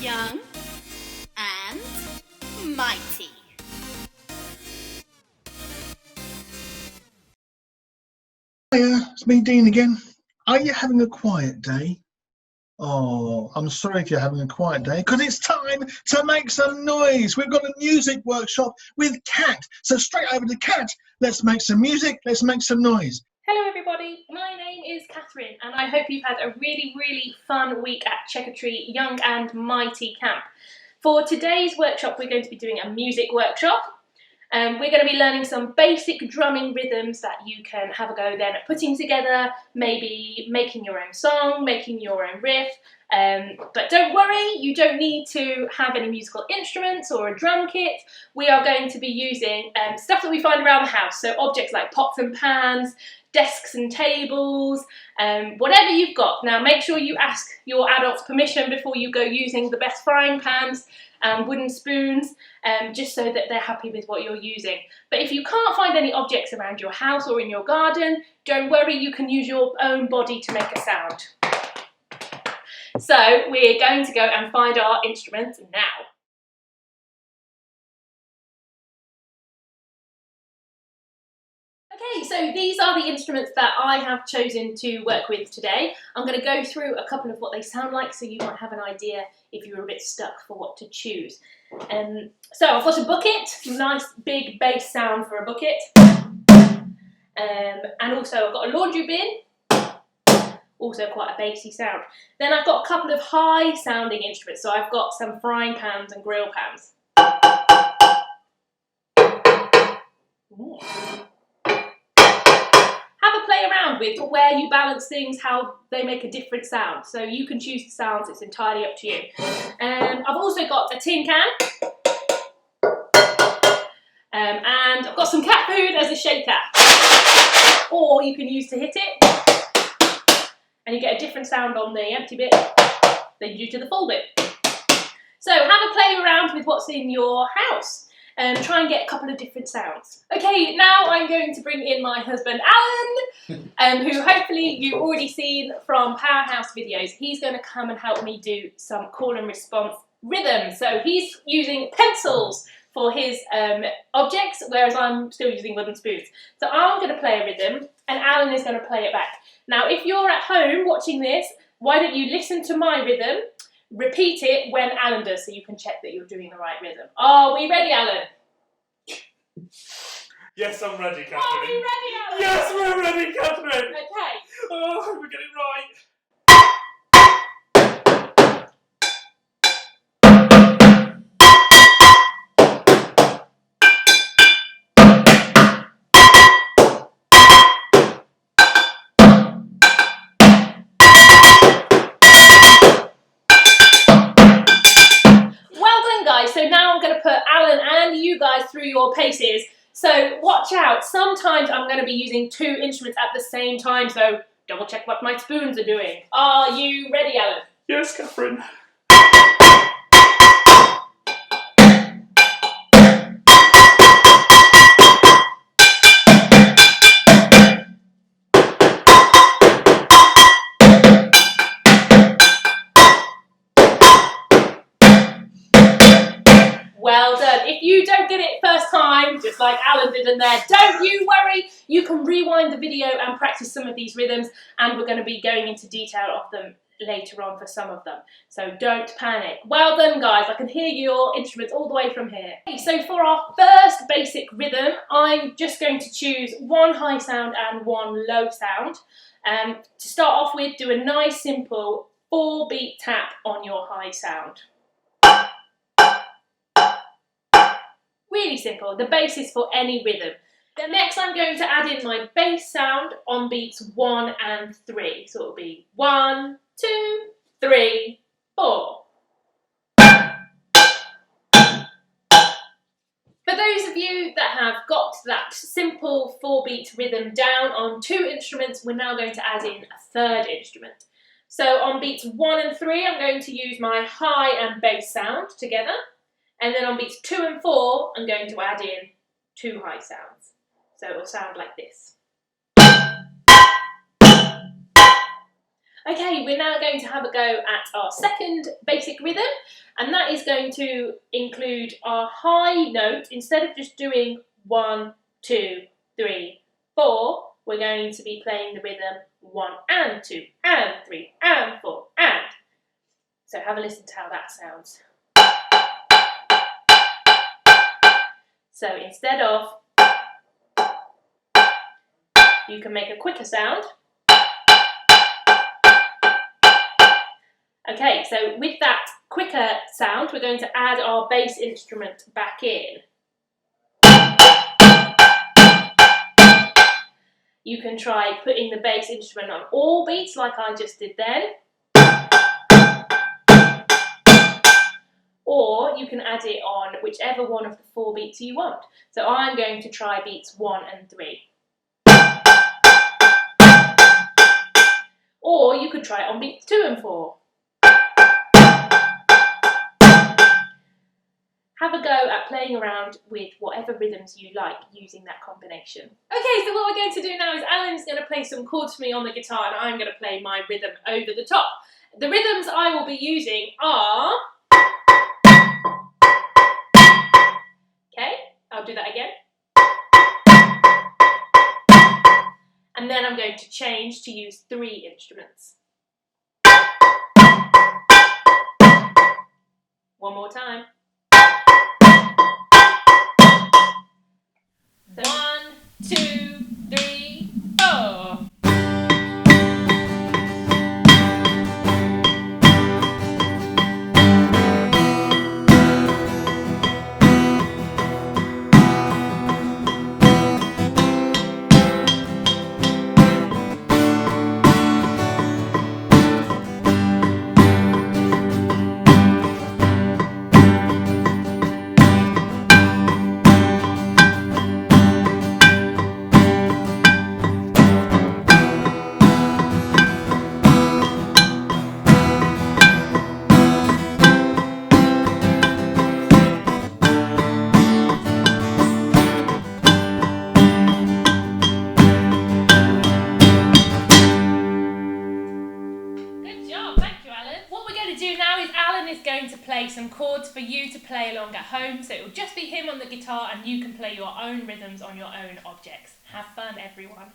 young and mighty. Hiya, it's me, Dean again. Are you having a quiet day? Oh, I'm sorry if you're having a quiet day, because it's time to make some noise. We've got a music workshop with Kat. So straight over to Kat. Let's make some music. Let's make some noise. Hello everybody, my name is Catherine and I hope you've had a really fun week at Chequer Young and Mighty Camp. For today's workshop we're going to be doing a music workshop. We're going to be learning some basic drumming rhythms that you can have a go then at putting together, maybe making your own song, making your own riff. But don't worry, you don't need to have any musical instruments or a drum kit. We are going to be using stuff that we find around the house, so objects like pots and pans, desks and tables, whatever you've got. Now make sure you ask your adults permission before you go using the best frying pans and wooden spoons, just so that they're happy with what you're using. But if you can't find any objects around your house or in your garden, don't worry, you can use your own body to make a sound. So we're going to go and find our instruments now. Okay, so these are the instruments that I have chosen to work with today. I'm going to go through a couple of what they sound like so you might have an idea if you're a bit stuck for what to choose. So I've got a bucket, nice big bass sound for a bucket. And also I've got a laundry bin, also quite a bassy sound. Then I've got a couple of high sounding instruments, so I've got some frying pans and grill pans. Ooh. Have a play around with where you balance things, how they make a different sound. So you can choose the sounds, it's entirely up to you. I've also got a tin can. And I've got some cat food as a shaker. Or you can use to hit it. And you get a different sound on the empty bit than you do to the full bit. So have a play around with what's in your house. Try and get a couple of different sounds. Okay, now I'm going to bring in my husband Alan, who hopefully you've already seen from Powerhouse videos. He's going to come and help me do some call and response rhythm. So he's using pencils for his objects, whereas I'm still using wooden spoons. So I'm going to play a rhythm and Alan is going to play it back. Now if you're at home watching this, why don't you listen to my rhythm, repeat it when Alan does, so you can check that you're doing the right rhythm. Are we ready, Alan? Yes, I'm ready, Catherine. Are we ready, Alan? Yes, we're ready, Catherine. Okay. Oh, we get it right. So now I'm going to put Alan and you guys through your paces. So watch out, sometimes I'm going to be using two instruments at the same time, so double check what my spoons are doing. Are you ready, Alan? Yes, Catherine. Well done. If you don't get it first time, just like Alan did in there, don't you worry. You can rewind the video and practice some of these rhythms, and we're going to be going into detail of them later on for some of them. So don't panic. Well done, guys. I can hear your instruments all the way from here. Okay, so for our first basic rhythm, I'm just going to choose one high sound and one low sound. To start off with, do a nice simple 4-beat tap on your high sound. Really simple, the basis for any rhythm. Then next I'm going to add in my bass sound on beats 1 and 3. So it'll be 1, 2, 3, 4. For those of you that have got that simple 4-beat rhythm down on 2 instruments, we're now going to add in a 3rd instrument. So on beats 1 and 3, I'm going to use my high and bass sound together. And then on beats 2 and 4, I'm going to add in 2 high sounds. So it will sound like this. Okay, we're now going to have a go at our second basic rhythm, and that is going to include our high note. Instead of just doing 1, 2, 3, 4, we're going to be playing the rhythm 1 and 2 and 3 and 4 and. So have a listen to how that sounds. So instead of, you can make a quicker sound. Okay, so with that quicker sound, we're going to add our bass instrument back in. You can try putting the bass instrument on all beats like I just did then. Or you can add it on whichever one of the 4 beats you want. So I'm going to try beats 1 and 3. Or you could try it on beats 2 and 4. Have a go at playing around with whatever rhythms you like using that combination. Okay, so what we're going to do now is Alan's going to play some chords for me on the guitar and I'm going to play my rhythm over the top. The rhythms I will be using are... Okay, I'll do that again. And then I'm going to change to use 3 instruments. One more time. 1, 2, 3, 4. Going to play some chords for you to play along at home, so it will just be him on the guitar and you can play your own rhythms on your own objects. Have fun, everyone.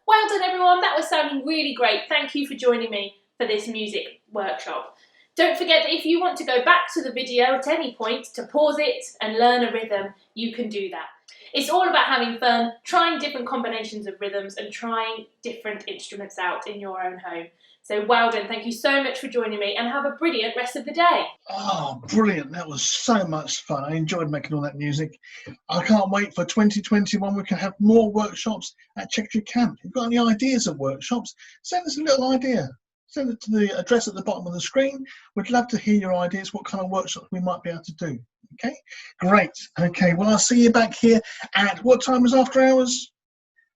Well done everyone, that was sounding really great. Thank you for joining me for this music workshop. Don't forget that if you want to go back to the video at any point to pause it and learn a rhythm, you can do that. It's all about having fun, trying different combinations of rhythms and trying different instruments out in your own home. So well done, thank you so much for joining me and have a brilliant rest of the day. Oh, brilliant. That was so much fun. I enjoyed making all that music. I can't wait for 2021. We can have more workshops at Chequer Camp. If you've got any ideas of workshops, send us a little idea. Send it to the address at the bottom of the screen. We'd love to hear your ideas, what kind of workshops we might be able to do. Okay, great. Okay, well, I'll see you back here at what time was after hours?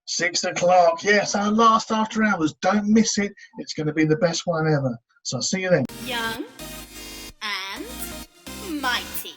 6 o'clock. Yes, our last after hours. Don't miss it. It's going to be the best one ever. So I'll see you then. Young and mighty.